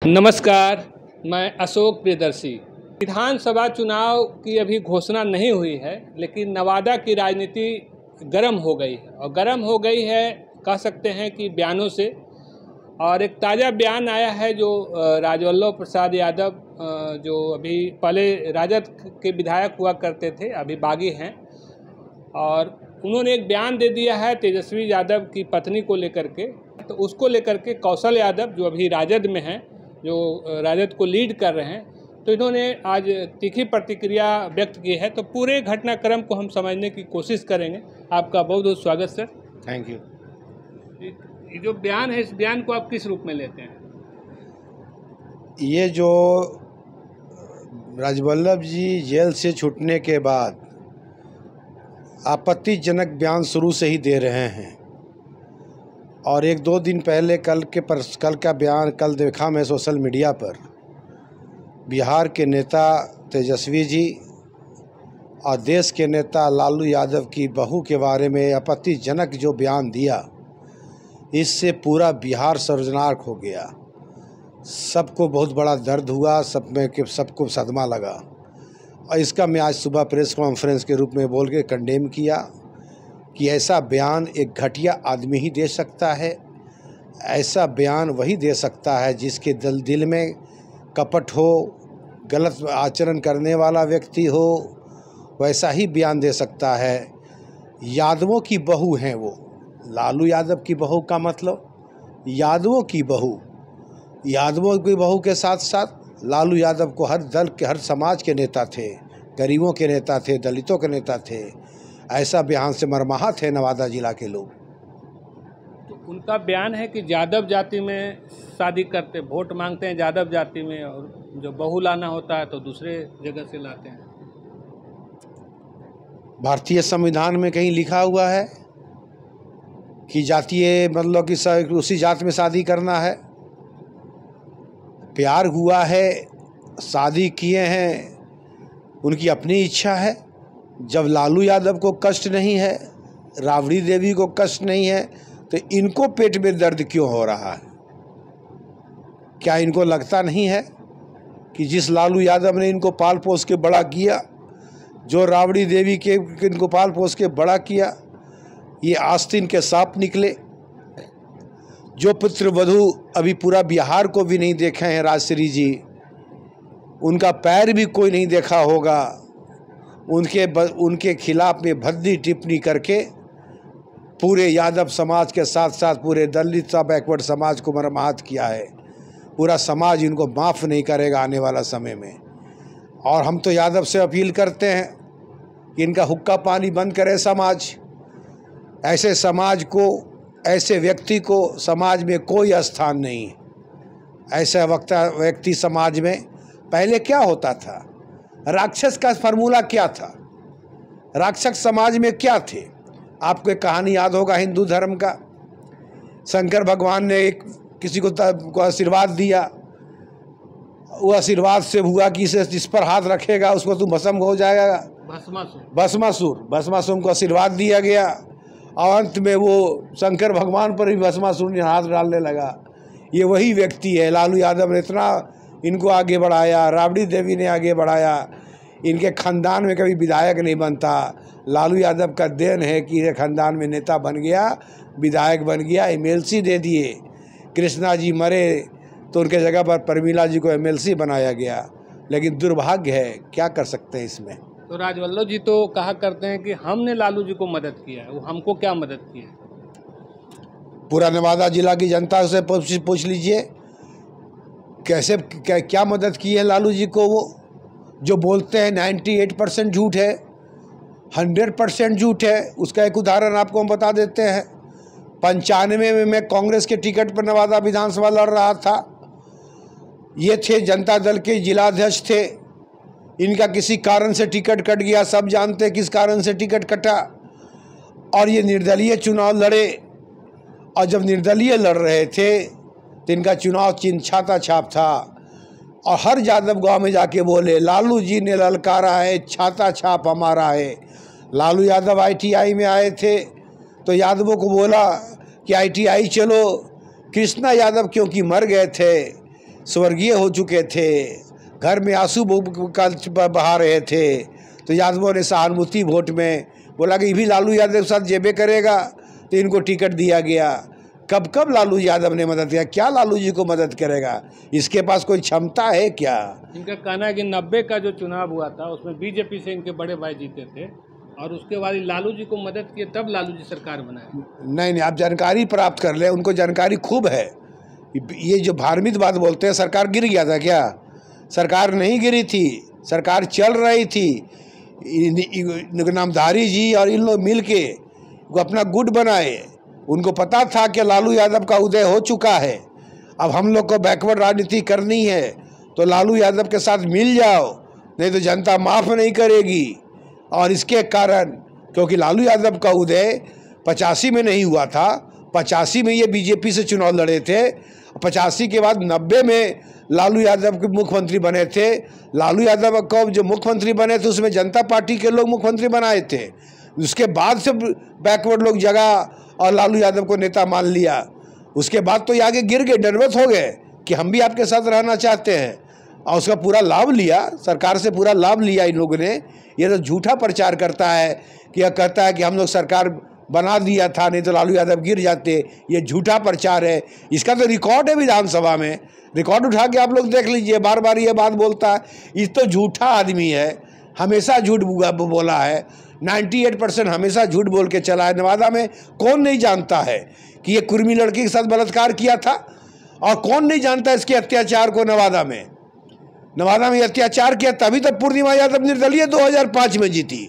नमस्कार, मैं अशोक प्रियदर्शी। विधानसभा चुनाव की अभी घोषणा नहीं हुई है, लेकिन नवादा की राजनीति गर्म हो गई है और गर्म हो गई है कह सकते हैं कि बयानों से। और एक ताज़ा बयान आया है जो राजवल्लभ प्रसाद यादव, जो अभी पहले राजद के विधायक हुआ करते थे, अभी बागी हैं, और उन्होंने एक बयान दे दिया है तेजस्वी यादव की पत्नी को लेकर के। तो उसको लेकर के कौशल यादव जो अभी राजद में हैं, जो राजद को लीड कर रहे हैं, तो इन्होंने आज तीखी प्रतिक्रिया व्यक्त की है। तो पूरे घटनाक्रम को हम समझने की कोशिश करेंगे। आपका बहुत बहुत स्वागत सर। Thank you. ये जो बयान है, इस बयान को आप किस रूप में लेते हैं? ये जो राजवल्लभ जी जेल से छूटने के बाद आपत्तिजनक बयान शुरू से ही दे रहे हैं, और एक दो दिन पहले कल का बयान कल देखा मैं सोशल मीडिया पर। बिहार के नेता तेजस्वी जी और देश के नेता लालू यादव की बहू के बारे में आपत्तिजनक जो बयान दिया, इससे पूरा बिहार शर्मनाक हो गया। सबको बहुत बड़ा दर्द हुआ, सबको सदमा लगा। और इसका मैं आज सुबह प्रेस कॉन्फ्रेंस के रूप में बोल के कंडेम किया कि ऐसा बयान एक घटिया आदमी ही दे सकता है। ऐसा बयान वही दे सकता है जिसके दिल में कपट हो, गलत आचरण करने वाला व्यक्ति हो, वैसा ही बयान दे सकता है। यादवों की बहू हैं वो, लालू यादव की बहू का मतलब यादवों की बहू। यादवों की बहू के साथ साथ लालू यादव को हर दल के, हर समाज के नेता थे, गरीबों के नेता थे, दलितों के नेता थे। ऐसा बयान से मरमाहत थे नवादा जिला के लोग। तो उनका बयान है कि यादव जाति में शादी करते, वोट मांगते हैं यादव जाति में, और जो बहू लाना होता है तो दूसरे जगह से लाते हैं। भारतीय संविधान में कहीं लिखा हुआ है कि जातीय मतलब कि उसी जात में शादी करना है? प्यार हुआ है, शादी किए हैं, उनकी अपनी इच्छा है। जब लालू यादव को कष्ट नहीं है, राबड़ी देवी को कष्ट नहीं है, तो इनको पेट में दर्द क्यों हो रहा है? क्या इनको लगता नहीं है कि जिस लालू यादव ने इनको पाल पोस के बड़ा किया, जो राबड़ी देवी के इनको पाल पोस के बड़ा किया, ये आस्तीन के सांप निकले। जो पुत्रवधू अभी पूरा बिहार को भी नहीं देखे हैं राजश्री जी, उनका पैर भी कोई नहीं देखा होगा, उनके खिलाफ में भद्दी टिप्पणी करके पूरे यादव समाज के साथ साथ पूरे दलित बैकवर्ड समाज को मरमाहत किया है। पूरा समाज इनको माफ़ नहीं करेगा आने वाला समय में। और हम तो यादव से अपील करते हैं कि इनका हुक्का पानी बंद करे समाज। ऐसे समाज को, ऐसे व्यक्ति को समाज में कोई स्थान नहीं है। ऐसा व्यक्ति समाज में पहले क्या होता था? राक्षस का फार्मूला क्या था? राक्षस समाज में क्या थे? आपको एक कहानी याद होगा हिंदू धर्म का। शंकर भगवान ने एक किसी को आशीर्वाद दिया। वो आशीर्वाद से हुआ कि इसे जिस पर हाथ रखेगा उसको तुम भस्म हो जाएगा। भस्मासुर को आशीर्वाद दिया गया, और अंत में वो शंकर भगवान पर ही भस्मासुर ने हाथ डालने लगा। ये वही व्यक्ति है। लालू यादव ने इतना इनको आगे बढ़ाया, राबड़ी देवी ने आगे बढ़ाया। इनके खानदान में कभी विधायक नहीं बनता। लालू यादव का देन है कि ये खानदान में नेता बन गया, विधायक बन गया, एमएलसी दे दिए। कृष्णा जी मरे तो उनके जगह पर प्रमीला जी को एमएलसी बनाया गया। लेकिन दुर्भाग्य है, क्या कर सकते हैं इसमें। तो राजवल्लभ जी तो कहा करते हैं कि हमने लालू जी को मदद किया है, वो हमको क्या मदद की है? पूरा नवादा जिला की जनता से पूछ लीजिए कैसे क्या मदद की है लालू जी को। वो जो बोलते हैं 98% झूठ है, 100% झूठ है। उसका एक उदाहरण आपको हम बता देते हैं। 95 में मैं कांग्रेस के टिकट पर नवादा विधानसभा लड़ रहा था। ये थे जनता दल के जिलाध्यक्ष थे। इनका किसी कारण से टिकट कट गया, सब जानते हैं किस कारण से टिकट कटा। और ये निर्दलीय चुनाव लड़े, और जब निर्दलीय लड़ रहे थे तो इनका चुनाव चिन्ह छाता छाप था। और हर यादव गांव में जाके बोले लालू जी ने ललकारा है, छाता छाप हमारा है। लालू यादव ITI में आए थे तो यादवों को बोला कि ITI चलो। कृष्णा यादव क्योंकि मर गए थे, स्वर्गीय हो चुके थे, घर में आंसू बहा रहे थे, तो यादवों ने सहानुभूति वोट में बोला कि ये भी लालू यादव के साथ जेबे करेगा, तो इनको टिकट दिया गया। कब कब लालू यादव ने मदद किया? क्या लालू जी को मदद करेगा? इसके पास कोई क्षमता है क्या? इनका कहना है कि 90 का जो चुनाव हुआ था उसमें बीजेपी से इनके बड़े भाई जीते थे और उसके बाद लालू जी को मदद किए, तब लालू जी सरकार बनाए। नहीं, आप जानकारी प्राप्त कर लें, उनको जानकारी खूब है। ये जो धार्मिक बात बोलते हैं, सरकार गिर गया था क्या? सरकार नहीं गिरी थी, सरकार चल रही थी। नामधारी जी और इन लोग मिल के वो अपना गुट बनाए। उनको पता था कि लालू यादव का उदय हो चुका है, अब हम लोग को बैकवर्ड राजनीति करनी है, तो लालू यादव के साथ मिल जाओ, नहीं तो जनता माफ़ नहीं करेगी। और इसके कारण, क्योंकि लालू यादव का उदय 85 में नहीं हुआ था, 85 में ये बीजेपी से चुनाव लड़े थे, 85 के बाद 90 में लालू यादव के मुख्यमंत्री बने थे। लालू यादव को जो मुख्यमंत्री बने थे उसमें जनता पार्टी के लोग मुख्यमंत्री बनाए थे। उसके बाद से बैकवर्ड लोग जगा और लालू यादव को नेता मान लिया। उसके बाद तो ये आगे गिर गए, नर्वस हो गए कि हम भी आपके साथ रहना चाहते हैं, और उसका पूरा लाभ लिया, सरकार से पूरा लाभ लिया इन लोगों ने। ये तो झूठा प्रचार करता है कि यह कहता है कि हम लोग सरकार बना दिया था, नहीं तो लालू यादव गिर जाते। ये झूठा प्रचार है, इसका तो रिकॉर्ड है विधानसभा में, रिकॉर्ड उठा के आप लोग देख लीजिए। बार बार ये बात बोलता है, ये तो झूठा आदमी है, हमेशा झूठ बोला है, 98% हमेशा झूठ बोल के चला है। नवादा में कौन नहीं जानता है कि ये कुर्मी लड़की के साथ बलात्कार किया था, और कौन नहीं जानता इसके अत्याचार को? नवादा में अत्याचार किया, तभी तो पूर्णिमा यादव निर्दलीय 2005 में जीती,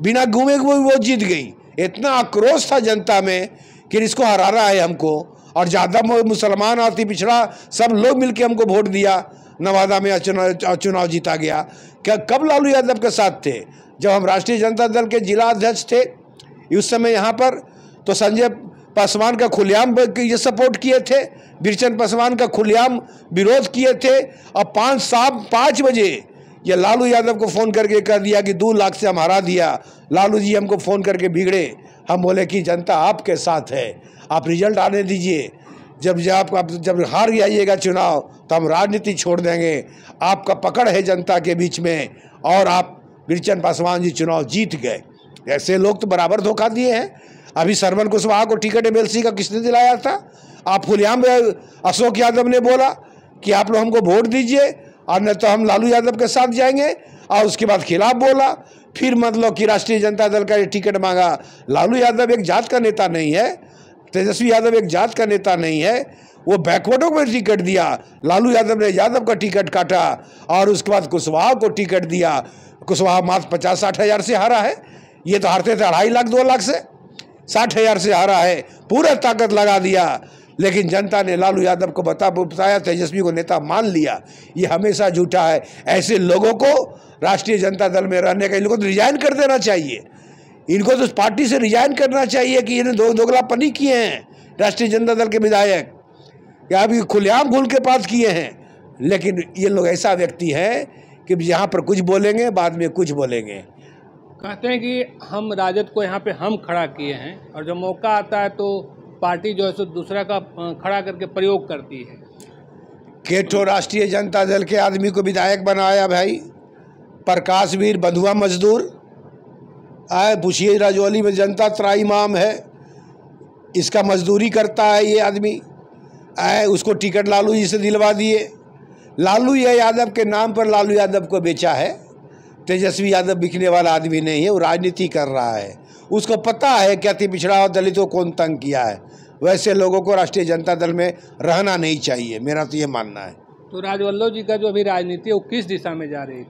बिना घूमे वो जीत गई। इतना आक्रोश था जनता में कि इसको हराना है हमको, और ज़्यादा मुसलमान अति पिछड़ा सब लोग मिलकर हमको वोट दिया, नवादा में चुनाव जीता गया। क्या कब लालू यादव के साथ थे? जब हम राष्ट्रीय जनता दल के जिला अध्यक्ष थे उस समय यहाँ पर, तो संजय पासवान का खुलेआम ये सपोर्ट किए थे, बिरचन पासवान का खुलेआम विरोध किए थे। और 5 बजे ये लालू यादव को फ़ोन करके कह दिया कि 2 लाख से हम हरा दिया। लालू जी हमको फ़ोन करके बिगड़े, हम बोले कि जनता आपके साथ है, आप रिजल्ट आने दीजिए, जब हार जाइएगा चुनाव तो हम राजनीति छोड़ देंगे। आपका पकड़ है जनता के बीच में, और आप बिरचन पासवान जी चुनाव जीत गए। ऐसे लोग तो बराबर धोखा दिए हैं। अभी सरवन कुशवाहा को टिकट एमएलसी का किसने दिलाया था? आप खुलेआम अशोक यादव ने बोला कि आप लोग हमको वोट दीजिए और नहीं तो हम लालू यादव के साथ जाएंगे, और उसके बाद खिलाफ बोला। फिर मतलब कि राष्ट्रीय जनता दल का ये टिकट मांगा। लालू यादव एक जात का नेता नहीं है, तेजस्वी यादव एक जात का नेता नहीं है, वो बैकवर्डों को टिकट दिया। लालू यादव ने यादव का टिकट काटा और उसके बाद कुशवाहा को टिकट दिया। कुशवाहा मात्र 50-60 हज़ार से हारा है, ये तो हारते थे 2.5 लाख 2 लाख से, 60 हज़ार से हारा है, पूरा ताकत लगा दिया। लेकिन जनता ने लालू यादव को बताया, तेजस्वी को नेता मान लिया। ये हमेशा झूठा है। ऐसे लोगों को राष्ट्रीय जनता दल में रहने का, इनको तो रिजाइन कर देना चाहिए, इनको तो पार्टी से रिजाइन करना चाहिए कि इन्हें दोगलापनी किए हैं राष्ट्रीय जनता दल के विधायक, या अभी खुलेआम घुल के पास किए हैं। लेकिन ये लोग ऐसा व्यक्ति हैं कि यहाँ पर कुछ बोलेंगे, बाद में कुछ बोलेंगे। कहते हैं कि हम राजद को यहाँ पे हम खड़ा किए हैं, और जब मौका आता है तो पार्टी जो है सो दूसरा का खड़ा करके प्रयोग करती है। केठो राष्ट्रीय जनता दल के आदमी को विधायक बनाया भाई, प्रकाश वीर बंधुआ मजदूर आए, पूछिए राजौली में जनता त्राईमाम है, इसका मजदूरी करता है ये आदमी आए, उसको टिकट लालू जी से दिलवा दिए। लालू यादव के नाम पर लालू यादव को बेचा है। तेजस्वी यादव बिकने वाला आदमी नहीं है, वो राजनीति कर रहा है, उसको पता है कि अति पिछड़ा और दलितों को कौन तंग किया है। वैसे लोगों को राष्ट्रीय जनता दल में रहना नहीं चाहिए, मेरा तो ये मानना है। तो राजवल्लभ जी का जो अभी राजनीति है वो किस दिशा में जा रही है?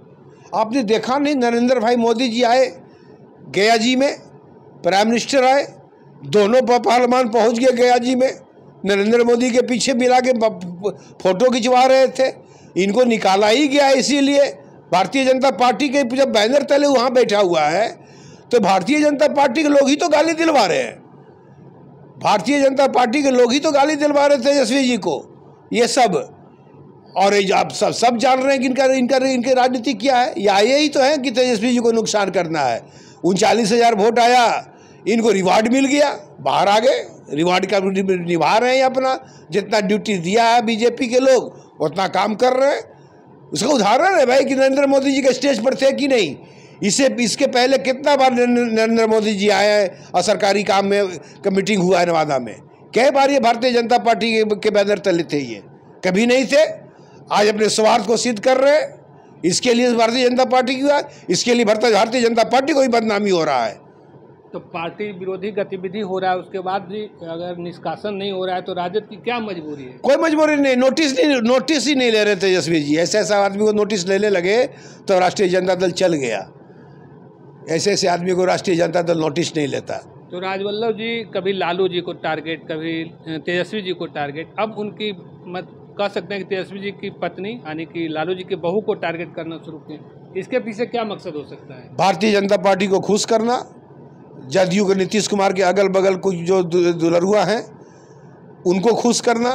आपने देखा नहीं, नरेंद्र भाई मोदी जी आए गया जी में, प्राइम मिनिस्टर आए, दोनों पार्लियामान पहुंच गए गया जी में, नरेंद्र मोदी के पीछे मिला के फोटो खिंचवा रहे थे। इनको निकाला ही गया, इसीलिए भारतीय जनता पार्टी के जब बैनर तले वहाँ बैठा हुआ है तो भारतीय जनता पार्टी के लोग ही तो गाली दिलवा रहे हैं, भारतीय जनता पार्टी के लोग ही तो गाली दिलवा रहे तेजस्वी जी को, ये सब। और आप सब जान रहे हैं कि इनकी राजनीति क्या है। ये आए ही तो है कि तेजस्वी जी को नुकसान करना है। 39,000 वोट आया, इनको रिवार्ड मिल गया, बाहर आ गए, रिवार्ड का निभा रहे हैं अपना, जितना ड्यूटी दिया है बीजेपी के लोग उतना काम कर रहे हैं। उसका उदाहरण है भाई कि नरेंद्र मोदी जी के स्टेज पर थे कि नहीं। इसके पहले कितना बार नरेंद्र मोदी जी आए हैं और सरकारी काम में मीटिंग हुआ है नवादा में। कई बार ये भारतीय जनता पार्टी के बैनर तले थे, ये कभी नहीं थे। आज अपने स्वार्थ को सिद्ध कर रहे हैं। इसके लिए भारतीय जनता पार्टी की है, इसके लिए भारतीय जनता पार्टी को ही बदनामी हो रहा है। तो पार्टी विरोधी गतिविधि हो रहा है, उसके बाद भी अगर निष्कासन नहीं हो रहा है तो राजद की क्या मजबूरी है? कोई मजबूरी नहीं, नोटिस ही नहीं ले रहे तेजस्वी जी। ऐसे आदमी को नोटिस लेने लगे तो राष्ट्रीय जनता दल चल गया। ऐसे आदमी को राष्ट्रीय जनता दल नोटिस नहीं लेता। तो राजवल्लभ जी कभी लालू जी को टारगेट, कभी तेजस्वी जी को टारगेट, अब उनकी कह सकते हैं कि तेजस्वी जी की पत्नी यानी कि लालू जी की बहू को टारगेट करना शुरू किए। इसके पीछे क्या मकसद हो सकता है? भारतीय जनता पार्टी को खुश करना, जदयू के नीतीश कुमार के अगल बगल कुछ जो दुलरुआ हैं उनको खुश करना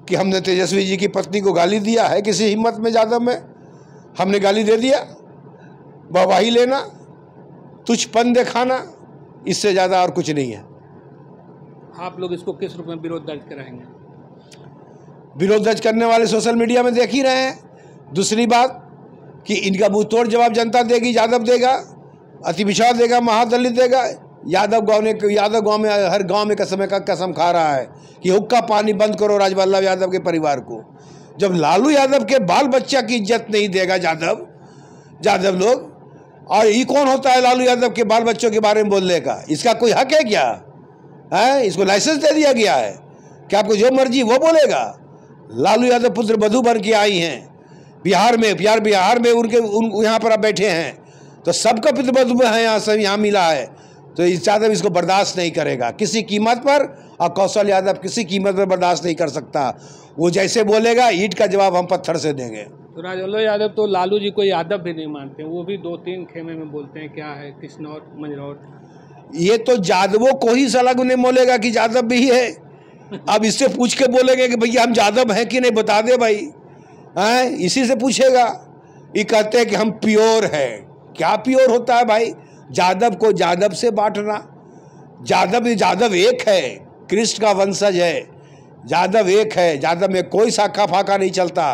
कि हमने तेजस्वी जी की पत्नी को गाली दिया है किसी हिम्मत में ज़्यादा में, हमने गाली दे दिया, वाहवाही लेना, तुच्छपन दिखाना, इससे ज़्यादा और कुछ नहीं है। आप लोग इसको किस रूप में विरोध दर्ज कराएंगे? विरोध दर्ज करने वाले सोशल मीडिया में देख ही रहे हैं। दूसरी बात कि इनका मुंह तोड़ जवाब जनता देगी, यादव देगा, अति विश्वास देगा, महादलित देगा। यादव गांव में हर गांव में कसम खा रहा है कि हुक्का पानी बंद करो राजवल्लभ यादव के परिवार को। जब लालू यादव के बाल बच्चा की इज्जत नहीं देगा यादव लोग, और ये कौन होता है लालू यादव के बाल बच्चों के बारे में बोलने का? इसका कोई हक है क्या? है इसको लाइसेंस दे दिया गया है कि आपको जो मर्जी वो बोलेगा? लालू यादव पुत्र वधू बन के आई हैं बिहार में उनके यहाँ पर आप बैठे हैं, तो सबका पुत्र वधू है यहाँ मिला है। तो यादव इसको बर्दाश्त नहीं करेगा किसी कीमत पर, और कौशल यादव किसी कीमत पर बर्दाश्त नहीं कर सकता। वो जैसे बोलेगा ईंट का जवाब हम पत्थर से देंगे। तो राजवल्लभ यादव तो लालू जी को यादव भी नहीं मानते, वो भी 2-3 खेमे में बोलते हैं। क्या है किश्नौर मंजरौर? ये तो यादवों को ही सलाह उन्हें बोलेगा कि यादव भी है। अब इससे पूछ के बोलेंगे कि भैया हम यादव हैं कि नहीं, बता दे भाई। हैं इसी से पूछेगा। ये कहते हैं कि हम प्योर है। क्या प्योर होता है भाई? यादव को यादव से बांटना। यादव एक है, कृष्ण का वंशज है। यादव एक है, यादव में कोई शाखा फाका नहीं चलता।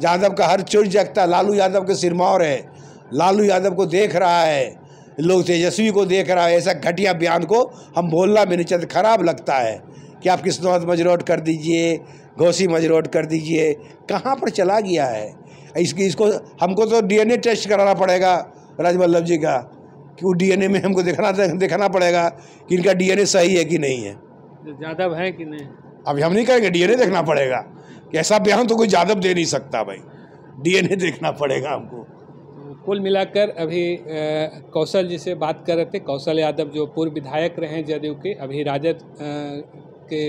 यादव का हर चोट जगता। लालू यादव के सिरमौर है। लालू यादव को देख रहा है, लोग तेजस्वी को देख रहा है। ऐसा घटिया बयान को हम बोलना भी नहीं चाहते। खराब लगता है कि आप किश्नौर मजरोट कर दीजिए, घोसी मजरोट कर दीजिए। कहाँ पर चला गया है? इसको हमको तो डीएनए टेस्ट कराना पड़ेगा राजवल्लभ जी का, कि वो डीएनए में हमको दिखाना पड़ेगा कि इनका डीएनए सही है कि नहीं है, यादव है कि नहीं। अभी हम नहीं करेंगे, डीएनए देखना पड़ेगा। कि ऐसा बयान तो कोई यादव दे नहीं सकता भाई, डीएनए देखना पड़ेगा हमको। कुल मिलाकर अभी कौशल जी से बात कर रहे थे। कौशल यादव जो पूर्व विधायक रहे हैं जदयू के, अभी राजद के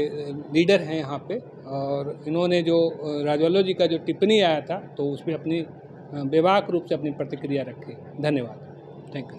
लीडर हैं यहाँ पे, और इन्होंने जो राजवल्लभ जी का जो टिप्पणी आया था तो उसमें अपनी बेबाक रूप से अपनी प्रतिक्रिया रखी। धन्यवाद। Thank you.